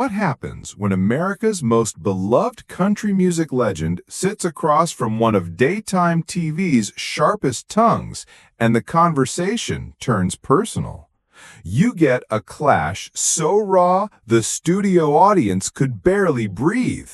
What happens when America's most beloved country music legend sits across from one of daytime TV's sharpest tongues and the conversation turns personal? You get a clash so raw the studio audience could barely breathe.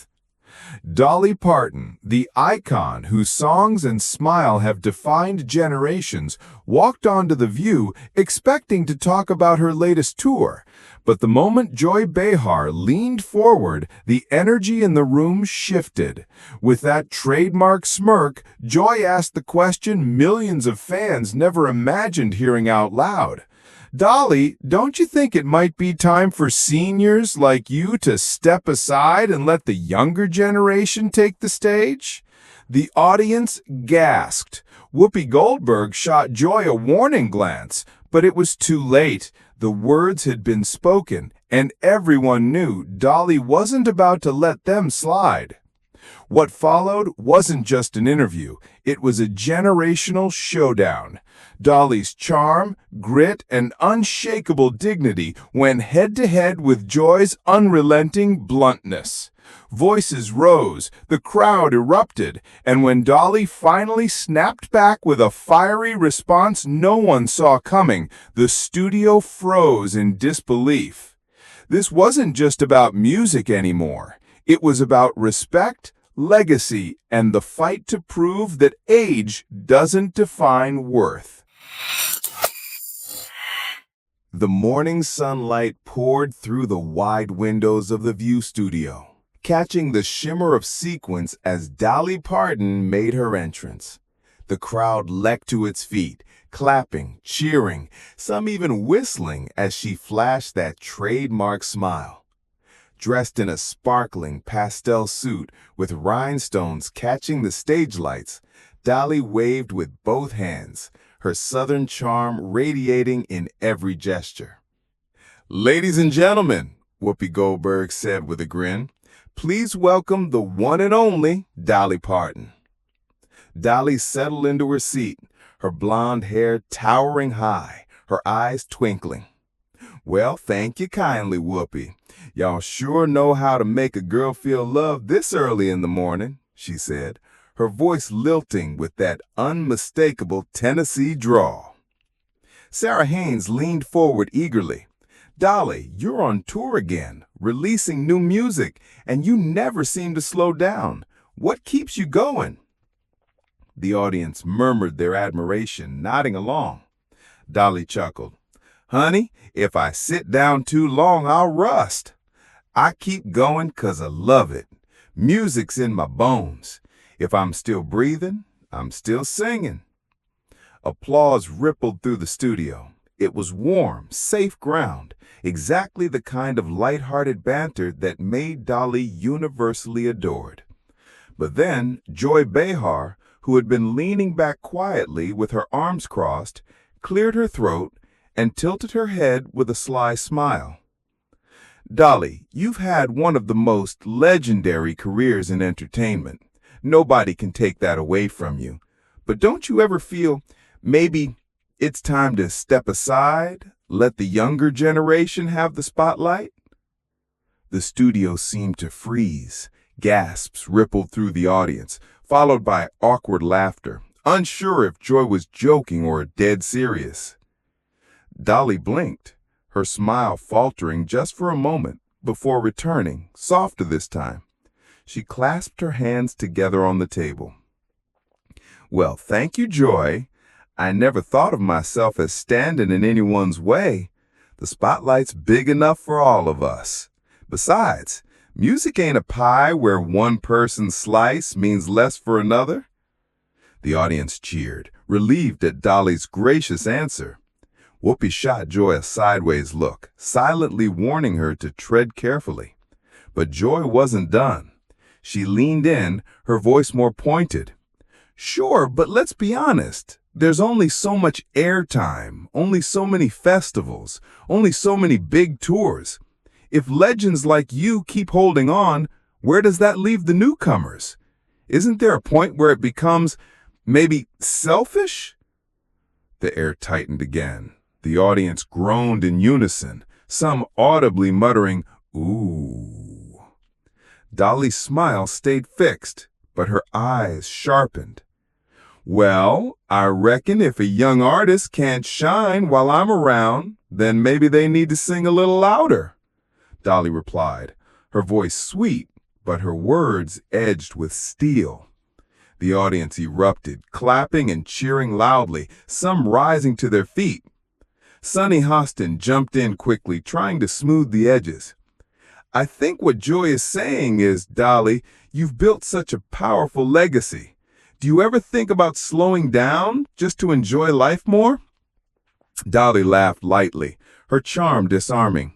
Dolly Parton, the icon whose songs and smile have defined generations, walked onto The View expecting to talk about her latest tour. But the moment Joy Behar leaned forward, the energy in the room shifted. With that trademark smirk, Joy asked the question millions of fans never imagined hearing out loud. Dolly, don't you think it might be time for seniors like you to step aside and let the younger generation take the stage? The audience gasped. Whoopi Goldberg shot Joy a warning glance, but it was too late. The words had been spoken, and everyone knew Dolly wasn't about to let them slide. What followed wasn't just an interview, it was a generational showdown. Dolly's charm, grit, and unshakable dignity went head-to-head with Joy's unrelenting bluntness. Voices rose, the crowd erupted, and when Dolly finally snapped back with a fiery response no one saw coming, the studio froze in disbelief. This wasn't just about music anymore. It was about respect, legacy, and the fight to prove that age doesn't define worth. The morning sunlight poured through the wide windows of the View studio, catching the shimmer of sequins as Dolly Parton made her entrance. The crowd leapt to its feet, clapping, cheering, some even whistling as she flashed that trademark smile. Dressed in a sparkling pastel suit with rhinestones catching the stage lights, Dolly waved with both hands, her southern charm radiating in every gesture. "Ladies and gentlemen," Whoopi Goldberg said with a grin, "please welcome the one and only Dolly Parton." Dolly settled into her seat, her blonde hair towering high, her eyes twinkling. "Well, thank you kindly, Whoopi. Y'all sure know how to make a girl feel loved this early in the morning," she said, her voice lilting with that unmistakable Tennessee drawl. Sarah Haynes leaned forward eagerly. "Dolly, you're on tour again, releasing new music, and you never seem to slow down. What keeps you going?" The audience murmured their admiration, nodding along. Dolly chuckled. "Honey, if I sit down too long, I'll rust. I keep going 'cause I love it. Music's in my bones. If I'm still breathing, I'm still singing." Applause rippled through the studio. It was warm, safe ground, exactly the kind of light-hearted banter that made Dolly universally adored. But then Joy Behar, who had been leaning back quietly with her arms crossed, cleared her throat and tilted her head with a sly smile. "Dolly, you've had one of the most legendary careers in entertainment. Nobody can take that away from you. But don't you ever feel maybe it's time to step aside, let the younger generation have the spotlight?" The studio seemed to freeze. Gasps rippled through the audience, followed by awkward laughter, unsure if Joy was joking or dead serious. Dolly blinked, her smile faltering just for a moment before returning, softer this time. She clasped her hands together on the table. "Well, thank you, Joy. I never thought of myself as standing in anyone's way. The spotlight's big enough for all of us. Besides, music ain't a pie where one person's slice means less for another." The audience cheered, relieved at Dolly's gracious answer. Whoopi shot Joy a sideways look, silently warning her to tread carefully. But Joy wasn't done. She leaned in, her voice more pointed. "Sure, but let's be honest. There's only so much airtime, only so many festivals, only so many big tours. If legends like you keep holding on, where does that leave the newcomers? Isn't there a point where it becomes, maybe, selfish?" The air tightened again. The audience groaned in unison, some audibly muttering, Ooh. Dolly's smile stayed fixed, but her eyes sharpened. Well, I reckon if a young artist can't shine while I'm around, then maybe they need to sing a little louder, Dolly replied, her voice sweet, but her words edged with steel. The audience erupted, clapping and cheering loudly, some rising to their feet. Sonny Hostin jumped in quickly, trying to smooth the edges. I think what Joy is saying is, Dolly, you've built such a powerful legacy. Do you ever think about slowing down just to enjoy life more? Dolly laughed lightly, her charm disarming.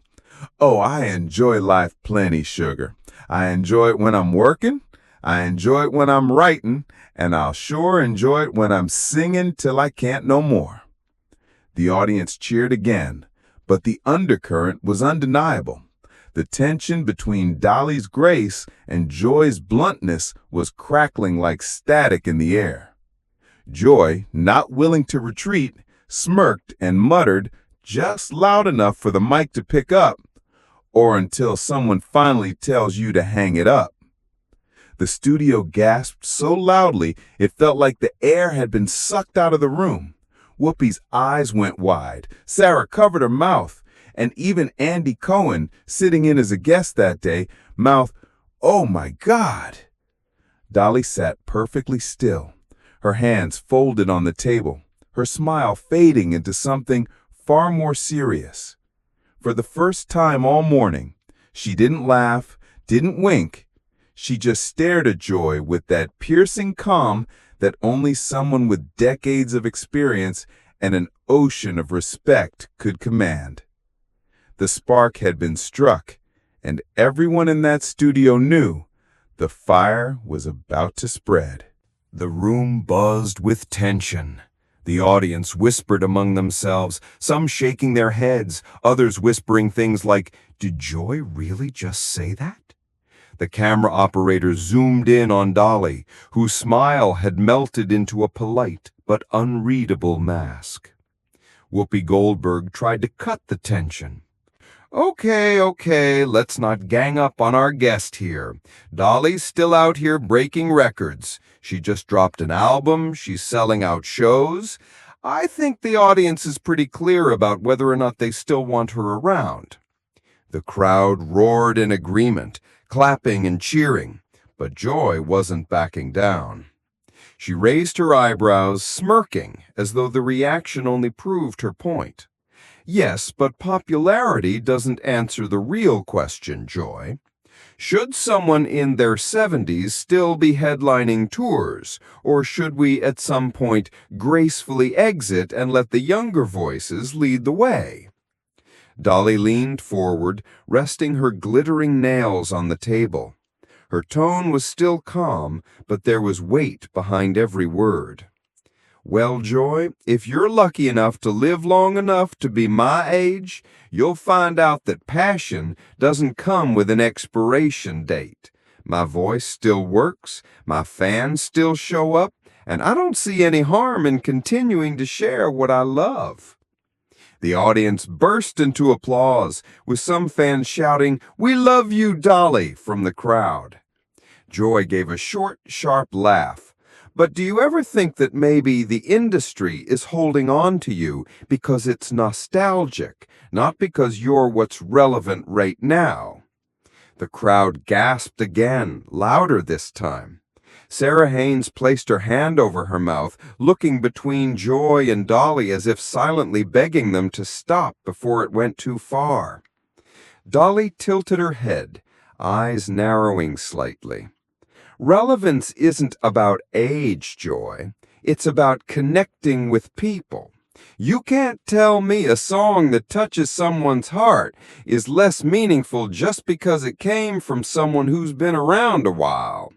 Oh, I enjoy life plenty, sugar. I enjoy it when I'm working, I enjoy it when I'm writing, and I'll sure enjoy it when I'm singing till I can't no more. The audience cheered again, but the undercurrent was undeniable. The tension between Dolly's grace and Joy's bluntness was crackling like static in the air. Joy, not willing to retreat, smirked and muttered just loud enough for the mic to pick up, or until someone finally tells you to hang it up. The studio gasped so loudly it felt like the air had been sucked out of the room. Whoopi's eyes went wide, Sarah covered her mouth, and even Andy Cohen, sitting in as a guest that day, mouthed, "Oh my God!" Dolly sat perfectly still, her hands folded on the table, her smile fading into something far more serious. For the first time all morning, she didn't laugh, didn't wink. She just stared at Joy with that piercing calm that only someone with decades of experience and an ocean of respect could command. The spark had been struck, and everyone in that studio knew the fire was about to spread. The room buzzed with tension. The audience whispered among themselves, some shaking their heads, others whispering things like, "Did Joy really just say that?" The camera operator zoomed in on Dolly, whose smile had melted into a polite but unreadable mask. Whoopi Goldberg tried to cut the tension. Okay, let's not gang up on our guest here. Dolly's still out here breaking records. She just dropped an album, she's selling out shows. I think the audience is pretty clear about whether or not they still want her around. The crowd roared in agreement, clapping and cheering, but Joy wasn't backing down. She raised her eyebrows, smirking, as though the reaction only proved her point. Yes, but popularity doesn't answer the real question, Joy. Should someone in their 70s still be headlining tours, or should we at some point gracefully exit and let the younger voices lead the way? Dolly leaned forward, resting her glittering nails on the table. Her tone was still calm, but there was weight behind every word. Well, Joy, if you're lucky enough to live long enough to be my age, you'll find out that passion doesn't come with an expiration date. My voice still works, my fans still show up, and I don't see any harm in continuing to share what I love. The audience burst into applause, with some fans shouting, "We love you, Dolly," from the crowd. Joy gave a short, sharp laugh. But do you ever think that maybe the industry is holding on to you because it's nostalgic, not because you're what's relevant right now? The crowd gasped again, louder this time. Sarah Haynes placed her hand over her mouth, looking between Joy and Dolly as if silently begging them to stop before it went too far. Dolly tilted her head, eyes narrowing slightly. Relevance isn't about age, Joy. It's about connecting with people. You can't tell me a song that touches someone's heart is less meaningful just because it came from someone who's been around a while.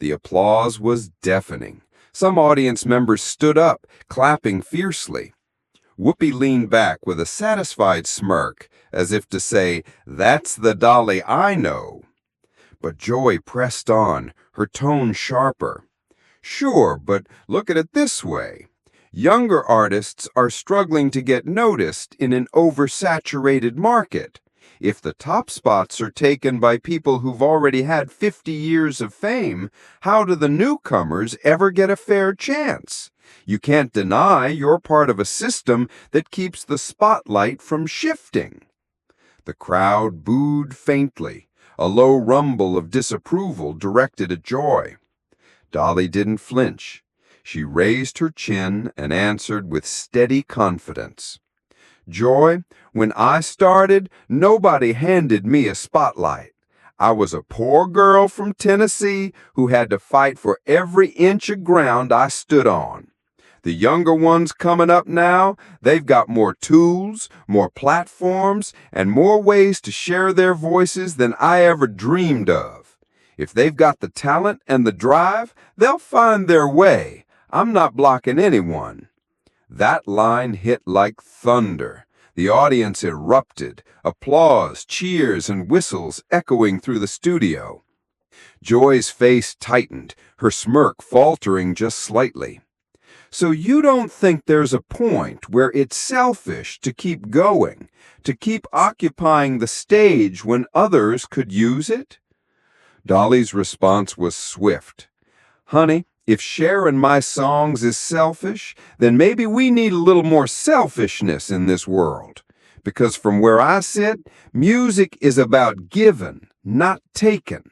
The applause was deafening. Some audience members stood up, clapping fiercely. Whoopi leaned back with a satisfied smirk, as if to say, "That's the Dolly I know." But Joy pressed on, her tone sharper. "Sure, but look at it this way. Younger artists are struggling to get noticed in an oversaturated market. If the top spots are taken by people who've already had 50 years of fame, how do the newcomers ever get a fair chance? You can't deny you're part of a system that keeps the spotlight from shifting. The crowd booed faintly, a low rumble of disapproval directed at Joy. Dolly didn't flinch. She raised her chin and answered with steady confidence. Joy, when I started, nobody handed me a spotlight. I was a poor girl from Tennessee who had to fight for every inch of ground I stood on. The younger ones coming up now, they've got more tools, more platforms, and more ways to share their voices than I ever dreamed of. If they've got the talent and the drive, they'll find their way. I'm not blocking anyone. That line hit like thunder. The audience erupted, applause, cheers, and whistles echoing through the studio. Joy's face tightened, her smirk faltering just slightly. So you don't think there's a point where it's selfish to keep going, to keep occupying the stage when others could use it? Dolly's response was swift. Honey, if sharing my songs is selfish, then maybe we need a little more selfishness in this world. Because from where I sit, music is about giving, not taking.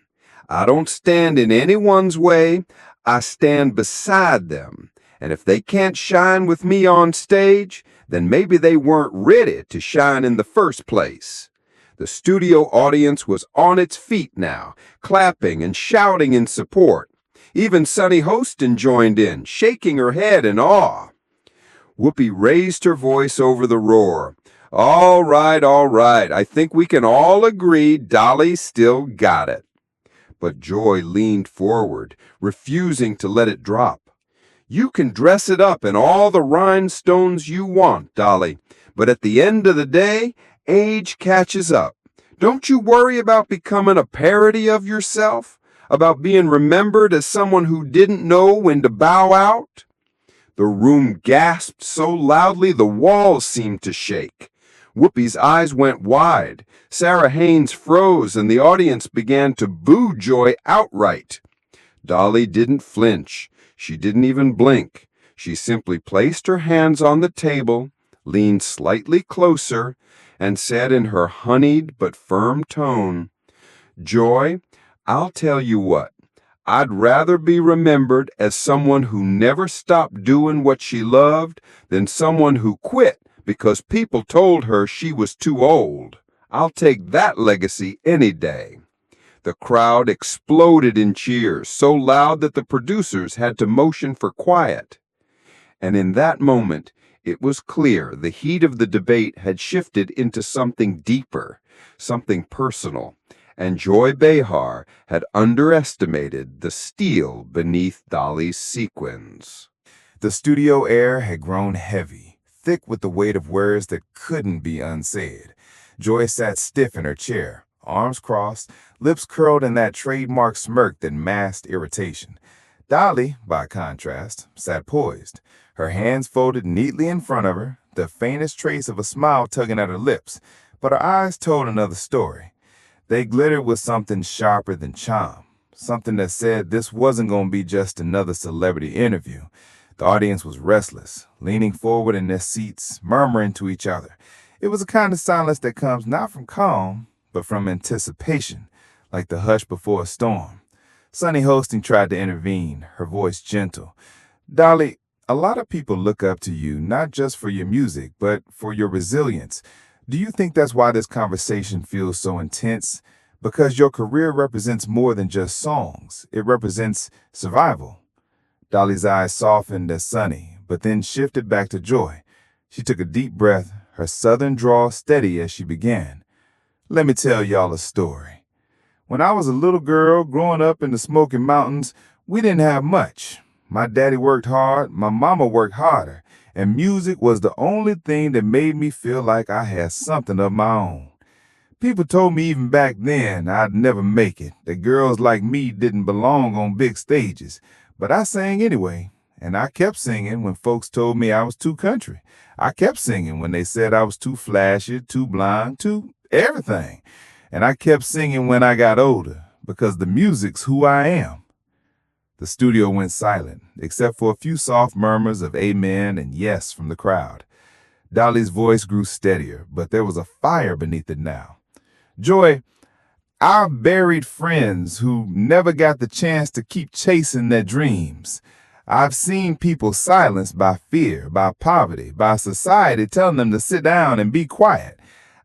I don't stand in anyone's way, I stand beside them. And if they can't shine with me on stage, then maybe they weren't ready to shine in the first place. The studio audience was on its feet now, clapping and shouting in support. Even Sunny Hostin joined in, shaking her head in awe. Whoopi raised her voice over the roar. All right, I think we can all agree Dolly still got it. But Joy leaned forward, refusing to let it drop. You can dress it up in all the rhinestones you want, Dolly, but at the end of the day, age catches up. Don't you worry about becoming a parody of yourself? About being remembered as someone who didn't know when to bow out? The room gasped so loudly the walls seemed to shake. Whoopi's eyes went wide. Sarah Haynes froze and the audience began to boo Joy outright. Dolly didn't flinch. She didn't even blink. She simply placed her hands on the table, leaned slightly closer, and said in her honeyed but firm tone, Joy, I'll tell you what, I'd rather be remembered as someone who never stopped doing what she loved than someone who quit because people told her she was too old. I'll take that legacy any day. The crowd exploded in cheers, so loud that the producers had to motion for quiet. And in that moment, it was clear the heat of the debate had shifted into something deeper, something personal, and Joy Behar had underestimated the steel beneath Dolly's sequins. The studio air had grown heavy, thick with the weight of words that couldn't be unsaid. Joy sat stiff in her chair, arms crossed, lips curled in that trademark smirk that masked irritation. Dolly, by contrast, sat poised, her hands folded neatly in front of her, the faintest trace of a smile tugging at her lips, but her eyes told another story. They glittered with something sharper than charm, something that said this wasn't going to be just another celebrity interview. The audience was restless, leaning forward in their seats, murmuring to each other. It was a kind of silence that comes not from calm, but from anticipation, like the hush before a storm. Sunny Hostin tried to intervene, her voice gentle. Dolly, a lot of people look up to you, not just for your music, but for your resilience. Do you think that's why this conversation feels so intense? Because your career represents more than just songs. It represents survival. Dolly's eyes softened as Sunny, but then shifted back to Joy. She took a deep breath, her southern drawl steady as she began. Let me tell y'all a story. When I was a little girl growing up in the Smoky Mountains, we didn't have much. My daddy worked hard, my mama worked harder, and music was the only thing that made me feel like I had something of my own. People told me even back then I'd never make it, that girls like me didn't belong on big stages. But I sang anyway, and I kept singing when folks told me I was too country. I kept singing when they said I was too flashy, too blind, too everything. And I kept singing when I got older, because the music's who I am. The studio went silent, except for a few soft murmurs of amen and yes from the crowd. Dolly's voice grew steadier, but there was a fire beneath it now. Joy, I've buried friends who never got the chance to keep chasing their dreams. I've seen people silenced by fear, by poverty, by society telling them to sit down and be quiet.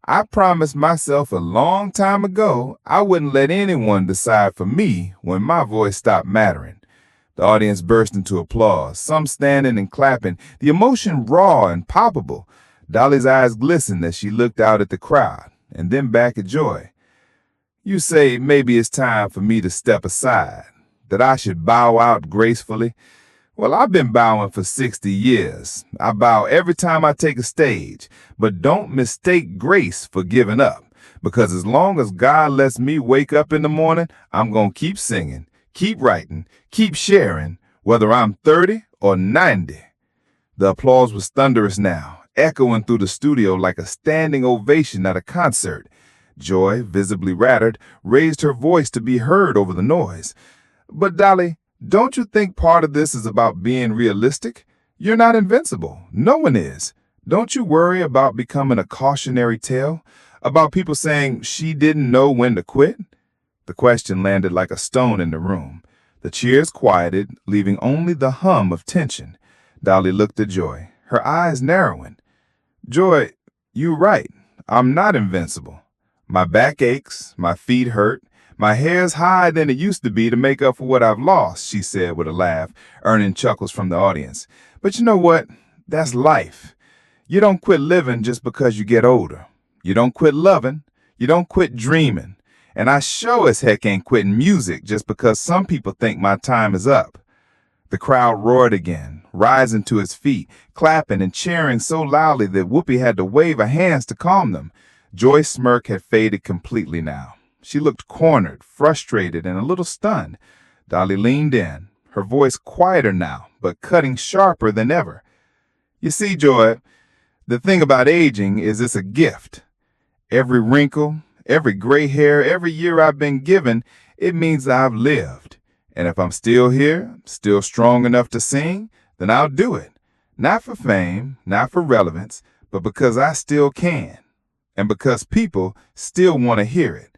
I promised myself a long time ago I wouldn't let anyone decide for me when my voice stopped mattering. The audience burst into applause, some standing and clapping, the emotion raw and palpable. Dolly's eyes glistened as she looked out at the crowd, and then back at Joy. You say maybe it's time for me to step aside, that I should bow out gracefully. Well, I've been bowing for 60 years. I bow every time I take a stage, but don't mistake grace for giving up, because as long as God lets me wake up in the morning, I'm going to keep singing, keep writing, keep sharing, whether I'm 30 or 90. The applause was thunderous now, echoing through the studio like a standing ovation at a concert. Joy, visibly rattled, raised her voice to be heard over the noise. But Dolly, don't you think part of this is about being realistic? You're not invincible. No one is. Don't you worry about becoming a cautionary tale? About people saying she didn't know when to quit? The question landed like a stone in the room. The cheers quieted, leaving only the hum of tension. Dolly looked at Joy, her eyes narrowing. Joy, you're right. I'm not invincible. My back aches, my feet hurt, my hair's higher than it used to be to make up for what I've lost, she said with a laugh, earning chuckles from the audience. But you know what? That's life. You don't quit living just because you get older. You don't quit loving. You don't quit dreaming. And I sure as heck ain't quitting music just because some people think my time is up. The crowd roared again, rising to its feet, clapping and cheering so loudly that Whoopi had to wave her hands to calm them. Joy's smirk had faded completely now. She looked cornered, frustrated, and a little stunned. Dolly leaned in, her voice quieter now, but cutting sharper than ever. You see, Joy, the thing about aging is it's a gift. Every wrinkle, every gray hair, every year I've been given, it means I've lived. And if I'm still here, still strong enough to sing, then I'll do it. Not for fame, not for relevance, but because I still can. And because people still want to hear it.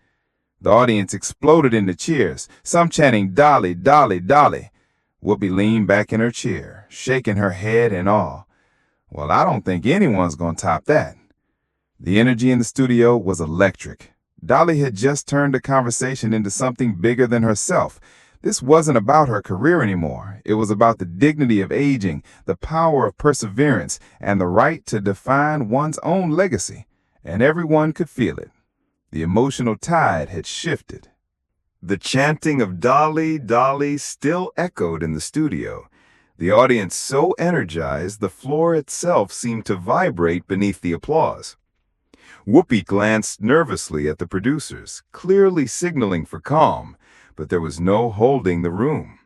The audience exploded into cheers, some chanting, Dolly, Dolly, Dolly. Whoopi leaned back in her chair, shaking her head in awe. Well, I don't think anyone's going to top that. The energy in the studio was electric. Dolly had just turned the conversation into something bigger than herself. This wasn't about her career anymore. It was about the dignity of aging, the power of perseverance, and the right to define one's own legacy. And everyone could feel it. The emotional tide had shifted. The chanting of Dolly, Dolly still echoed in the studio. The audience so energized the floor itself seemed to vibrate beneath the applause. Whoopi glanced nervously at the producers, clearly signaling for calm, but there was no holding the room.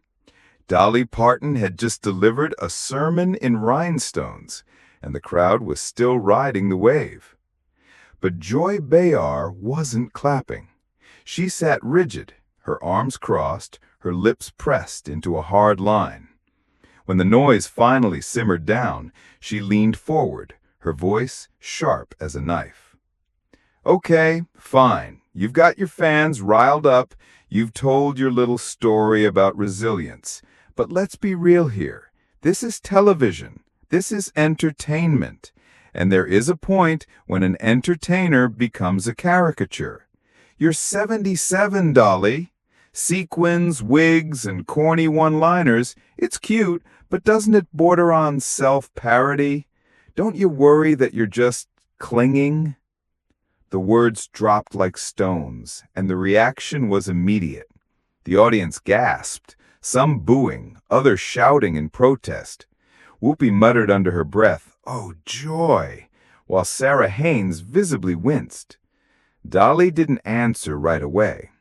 Dolly Parton had just delivered a sermon in rhinestones, and the crowd was still riding the wave. But Joy Behar wasn't clapping. She sat rigid, her arms crossed, her lips pressed into a hard line. When the noise finally simmered down, she leaned forward, her voice sharp as a knife. Okay, fine. You've got your fans riled up. You've told your little story about resilience. But let's be real here. This is television. This is entertainment. And there is a point when an entertainer becomes a caricature. You're 77, Dolly. Sequins, wigs, and corny one-liners. It's cute, but doesn't it border on self-parody? Don't you worry that you're just clinging? The words dropped like stones, and the reaction was immediate. The audience gasped, some booing, others shouting in protest. Whoopi muttered under her breath, "Oh, joy," while Sarah Haynes visibly winced. Dolly didn't answer right away.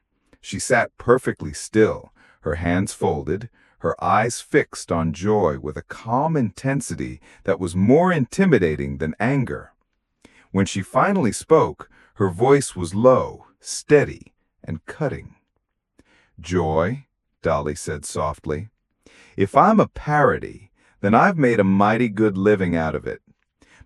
She sat perfectly still, her hands folded, her eyes fixed on Joy with a calm intensity that was more intimidating than anger. When she finally spoke, Her voice was low, steady, and cutting. "Joy," Dolly said softly, "if I'm a parody, then I've made a mighty good living out of it.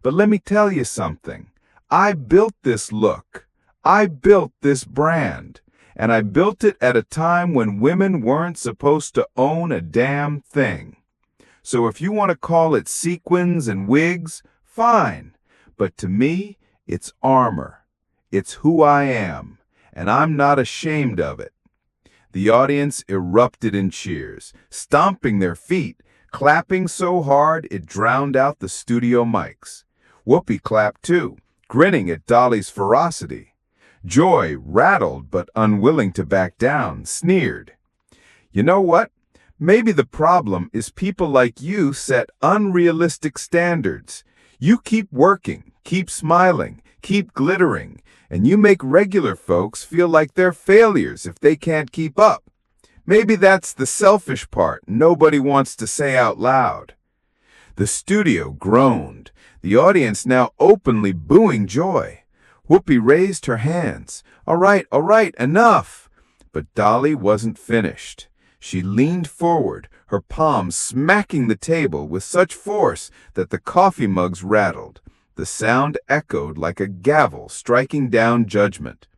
But let me tell you something. I built this look. I built this brand. And I built it at a time when women weren't supposed to own a damn thing. So if you want to call it sequins and wigs, fine. But to me, it's armor. It's who I am, and I'm not ashamed of it." The audience erupted in cheers, stomping their feet, clapping so hard it drowned out the studio mics. Whoopi clapped too, grinning at Dolly's ferocity. Joy, rattled but unwilling to back down, sneered. "You know what? Maybe the problem is people like you set unrealistic standards. You keep working, keep smiling, keep glittering, and you make regular folks feel like they're failures if they can't keep up. Maybe that's the selfish part nobody wants to say out loud." The studio groaned, the audience now openly booing Joy. Whoopi raised her hands. All right, enough." But Dolly wasn't finished. She leaned forward, her palms smacking the table with such force that the coffee mugs rattled. The sound echoed like a gavel striking down judgment.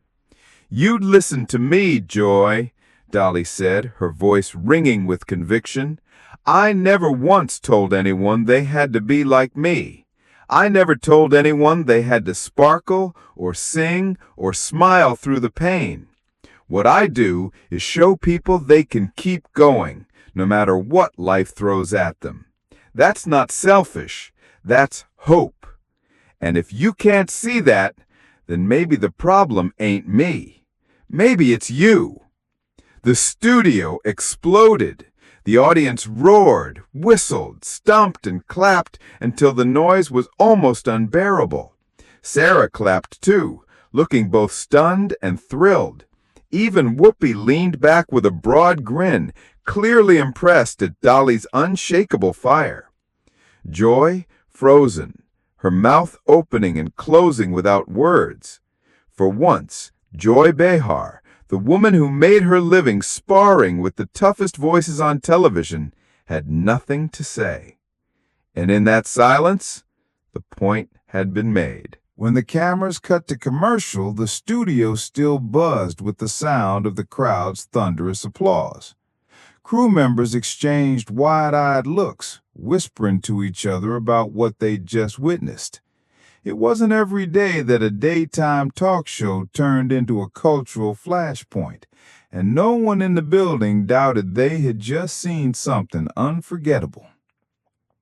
"You'd listen to me, Joy," Dolly said, her voice ringing with conviction. "I never once told anyone they had to be like me. I never told anyone they had to sparkle or sing or smile through the pain. What I do is show people they can keep going, no matter what life throws at them. That's not selfish, that's hope. And if you can't see that, then maybe the problem ain't me. Maybe it's you." The studio exploded. The audience roared, whistled, stomped, and clapped until the noise was almost unbearable. Sarah clapped too, looking both stunned and thrilled. Even Whoopi leaned back with a broad grin, clearly impressed at Dolly's unshakable fire. Joy, frozen, her mouth opening and closing without words. For once, Joy Behar, the woman who made her living sparring with the toughest voices on television, had nothing to say. And in that silence, the point had been made. When the cameras cut to commercial, the studio still buzzed with the sound of the crowd's thunderous applause. Crew members exchanged wide-eyed looks, whispering to each other about what they'd just witnessed. It wasn't every day that a daytime talk show turned into a cultural flashpoint, and no one in the building doubted they had just seen something unforgettable.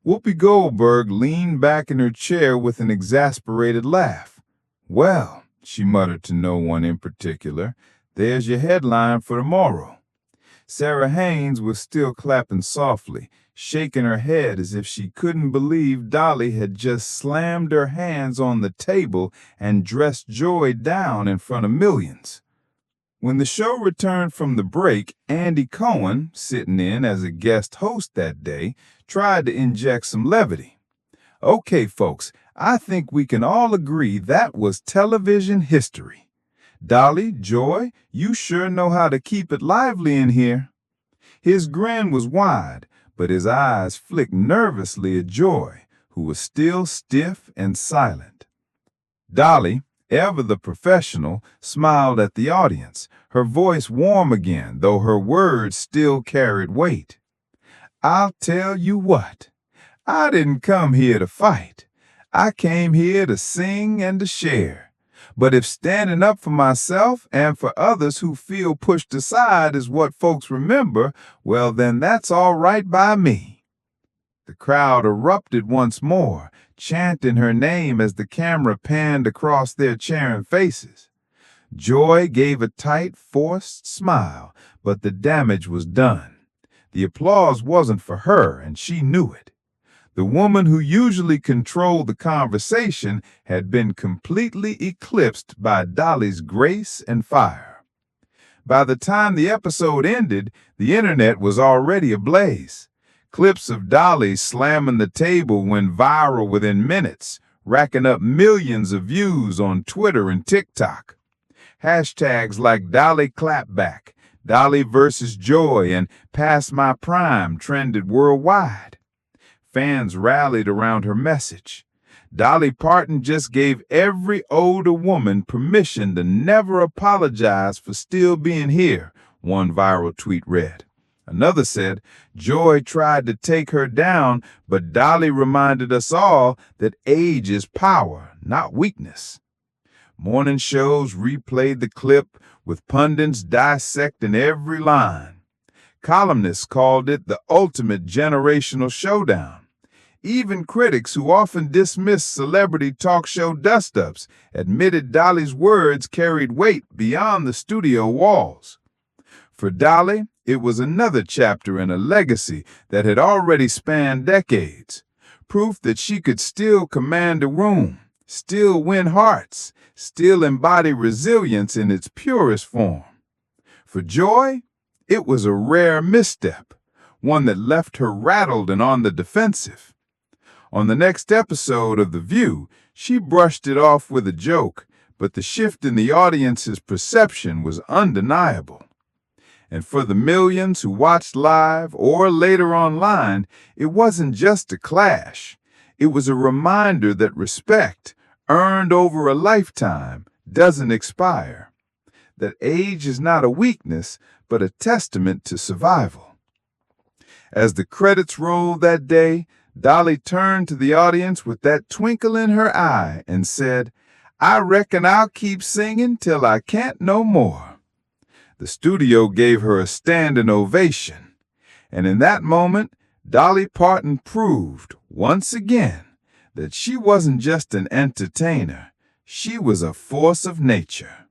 Whoopi Goldberg leaned back in her chair with an exasperated laugh. "Well," she muttered to no one in particular, "there's your headline for tomorrow." Sarah Haynes was still clapping softly, shaking her head as if she couldn't believe Dolly had just slammed her hands on the table and dressed Joy down in front of millions. When the show returned from the break, Andy Cohen, sitting in as a guest host that day, tried to inject some levity. "Okay, folks, I think we can all agree that was television history. Dolly, Joy, you sure know how to keep it lively in here." His grin was wide, but his eyes flicked nervously at Joy, who was still stiff and silent. Dolly, ever the professional, smiled at the audience, her voice warm again, though her words still carried weight. "I'll tell you what, I didn't come here to fight. I came here to sing and to share. But if standing up for myself and for others who feel pushed aside is what folks remember, well, then that's all right by me." The crowd erupted once more, chanting her name as the camera panned across their cheering faces. Joy gave a tight, forced smile, but the damage was done. The applause wasn't for her, and she knew it. The woman who usually controlled the conversation had been completely eclipsed by Dolly's grace and fire. By the time the episode ended, the internet was already ablaze. Clips of Dolly slamming the table went viral within minutes, racking up millions of views on Twitter and TikTok. Hashtags like Dolly Clapback, Dolly versus Joy, and Past My Prime trended worldwide. Fans rallied around her message. Dolly Parton just gave every older woman permission to never apologize for still being here, one viral tweet read. Another said, Joy tried to take her down, but Dolly reminded us all that age is power, not weakness. Morning shows replayed the clip, with pundits dissecting every line. Columnists called it the ultimate generational showdown. Even critics who often dismiss celebrity talk show dust-ups admitted Dolly's words carried weight beyond the studio walls. For Dolly, it was another chapter in a legacy that had already spanned decades, proof that she could still command a room, still win hearts, still embody resilience in its purest form. For Joy, it was a rare misstep, one that left her rattled and on the defensive. On the next episode of The View, she brushed it off with a joke, but the shift in the audience's perception was undeniable. And for the millions who watched live or later online, it wasn't just a clash. It was a reminder that respect, earned over a lifetime, doesn't expire. That age is not a weakness, but a testament to survival. As the credits rolled that day, Dolly turned to the audience with that twinkle in her eye and said, "I reckon I'll keep singing till I can't no more." The studio gave her a standing ovation. And in that moment, Dolly Parton proved, once again, that she wasn't just an entertainer. She was a force of nature.